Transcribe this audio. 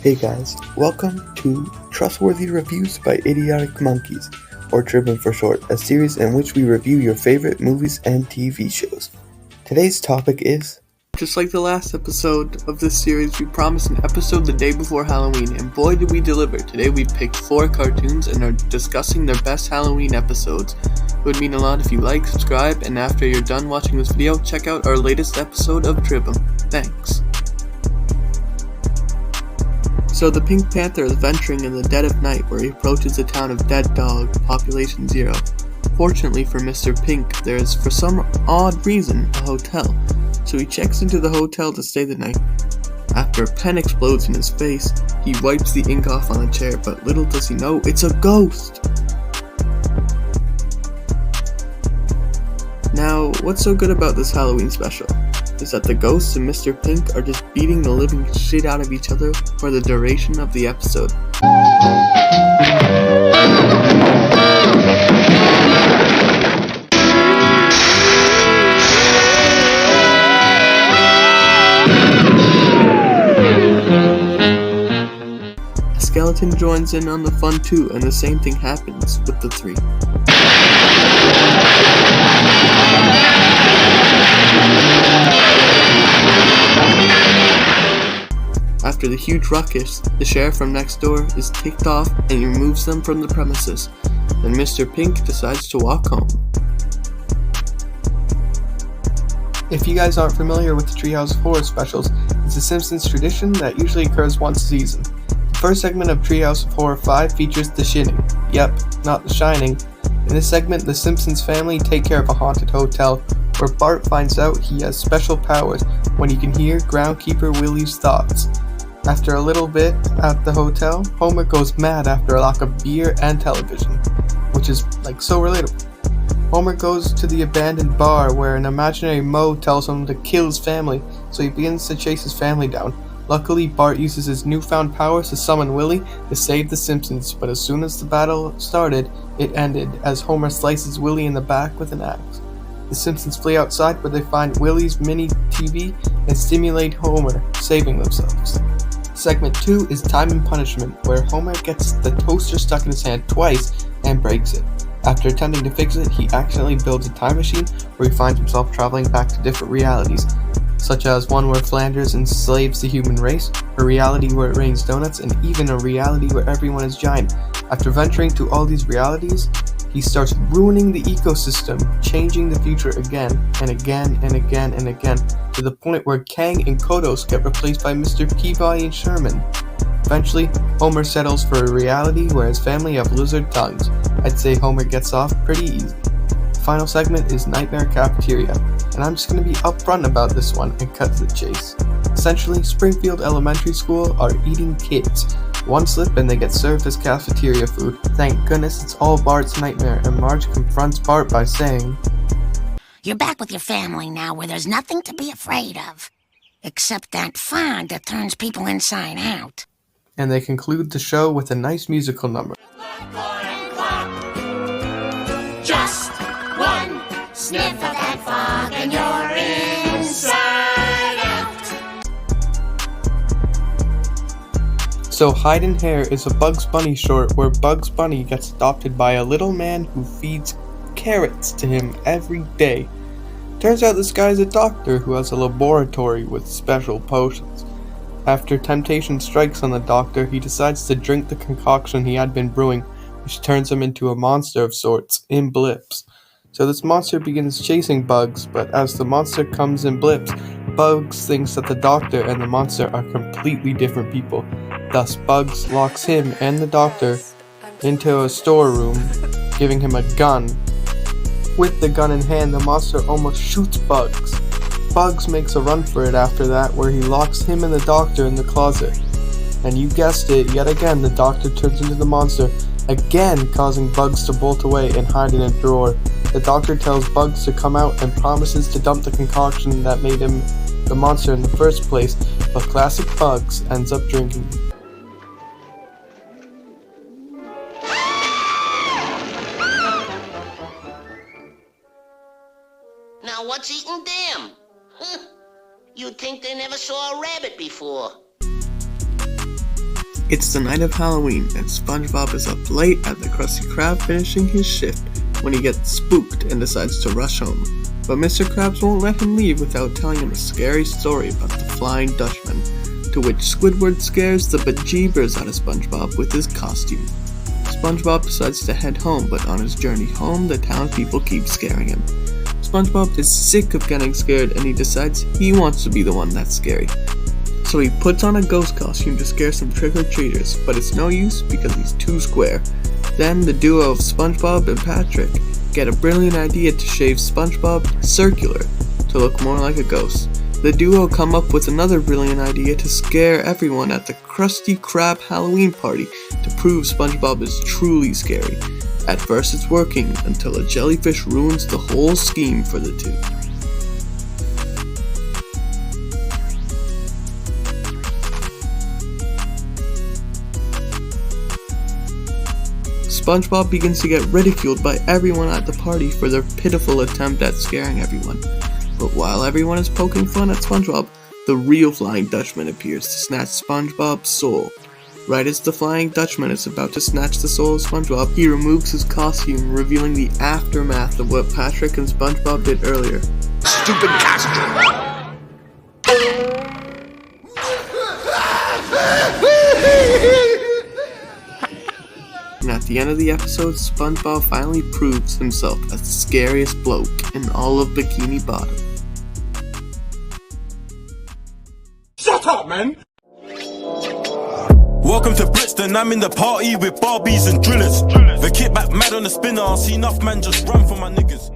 Hey guys, welcome to Trustworthy Reviews by Idiotic Monkeys, or TRBIM for short, a series in which we review your favorite movies and TV shows. Today's topic is... Just like the last episode of this series, we promised an episode the day before Halloween, and boy did we deliver. Today we picked 4 cartoons and are discussing their best Halloween episodes. It would mean a lot if you like, subscribe, and after you're done watching this video, check out our latest episode of TRBIM. Thanks. So the Pink Panther is venturing in the dead of night where he approaches the town of Dead Dog, population 0. Fortunately for Mr. Pink, there is, for some odd reason, a hotel, so he checks into the hotel to stay the night. After a pen explodes in his face, he wipes the ink off on a chair, but little does he know, it's a ghost! Now, what's so good about this Halloween special? Is that the ghosts and Mr. Pink are just beating the living shit out of each other for the duration of the episode. A skeleton joins in on the fun too, and the same thing happens with the 3. After the huge ruckus, the sheriff from next door is ticked off and he removes them from the premises. Then Mr. Pink decides to walk home. If you guys aren't familiar with the Treehouse of Horror specials, it's a Simpsons tradition that usually occurs once a season. The first segment of Treehouse of Horror V features The Shinning. Yep, not The Shining. In this segment, the Simpsons family take care of a haunted hotel, where Bart finds out he has special powers when he can hear groundkeeper Willie's thoughts. After a little bit at the hotel, Homer goes mad after a lack of beer and television, which is so relatable. Homer goes to the abandoned bar where an imaginary Moe tells him to kill his family, so he begins to chase his family down. Luckily, Bart uses his newfound powers to summon Willie to save the Simpsons, but as soon as the battle started, it ended as Homer slices Willie in the back with an axe. The Simpsons flee outside where they find Willie's mini TV and stimulate Homer, saving themselves. Segment 2 is Time and Punishment, where Homer gets the toaster stuck in his hand twice and breaks it. After attempting to fix it, he accidentally builds a time machine where he finds himself traveling back to different realities, such as one where Flanders enslaves the human race, a reality where it rains donuts, and even a reality where everyone is giant. After venturing to all these realities, he starts ruining the ecosystem, changing the future again and again and again and again, to the point where Kang and Kodos get replaced by Mr. Peabody and Sherman. Eventually, Homer settles for a reality where his family have lizard tongues. I'd say Homer gets off pretty easy. The final segment is Nightmare Cafeteria, and I'm just going to be upfront about this one and cut to the chase. Essentially, Springfield Elementary School are eating kids. One slip and they get served as cafeteria food. Thank goodness it's all Bart's nightmare, and Marge confronts Bart by saying, "You're back with your family now where there's nothing to be afraid of, except that fog that turns people inside out." And they conclude the show with a nice musical number. Just one sniff of that fog and you're inside out. So Hyde and Hare is a Bugs Bunny short where Bugs Bunny gets adopted by a little man who feeds carrots to him every day. Turns out this guy's a doctor who has a laboratory with special potions. After temptation strikes on the doctor, he decides to drink the concoction he had been brewing, which turns him into a monster of sorts, in blips. So this monster begins chasing Bugs, but as the monster comes in blips, Bugs thinks that the doctor and the monster are completely different people. Thus, Bugs locks him and the doctor into a storeroom, giving him a gun. With the gun in hand, the monster almost shoots Bugs. Bugs makes a run for it after that, where he locks him and the doctor in the closet. And you guessed it, yet again the doctor turns into the monster, again causing Bugs to bolt away and hide in a drawer. The doctor tells Bugs to come out and promises to dump the concoction that made him the monster in the first place, but classic Bugs ends up drinking. Now what's eating them? You'd think they never saw a rabbit before. It's the night of Halloween, and SpongeBob is up late at the Krusty Krab finishing his shift when he gets spooked and decides to rush home. But Mr. Krabs won't let him leave without telling him a scary story about the Flying Dutchman, to which Squidward scares the bejeebers out of SpongeBob with his costume. SpongeBob decides to head home, but on his journey home, the townspeople keep scaring him. SpongeBob is sick of getting scared, and he decides he wants to be the one that's scary. So he puts on a ghost costume to scare some trick-or-treaters, but it's no use because he's too square. Then the duo of SpongeBob and Patrick get a brilliant idea to shave SpongeBob circular to look more like a ghost. The duo come up with another brilliant idea to scare everyone at the Krusty Krab Halloween party to prove SpongeBob is truly scary. At first it's working until a jellyfish ruins the whole scheme for the two. SpongeBob begins to get ridiculed by everyone at the party for their pitiful attempt at scaring everyone. But while everyone is poking fun at SpongeBob, the real Flying Dutchman appears to snatch SpongeBob's soul. Right as the Flying Dutchman is about to snatch the soul of SpongeBob, he removes his costume, revealing the aftermath of what Patrick and SpongeBob did earlier. Stupid costume! And at the end of the episode, SpongeBob finally proves himself as the scariest bloke in all of Bikini Bottom. Shut up, man! Welcome to Brixton, I'm in the party with Barbies and drillers. The kickback mad on the spinner, I see enough man just run for my niggas.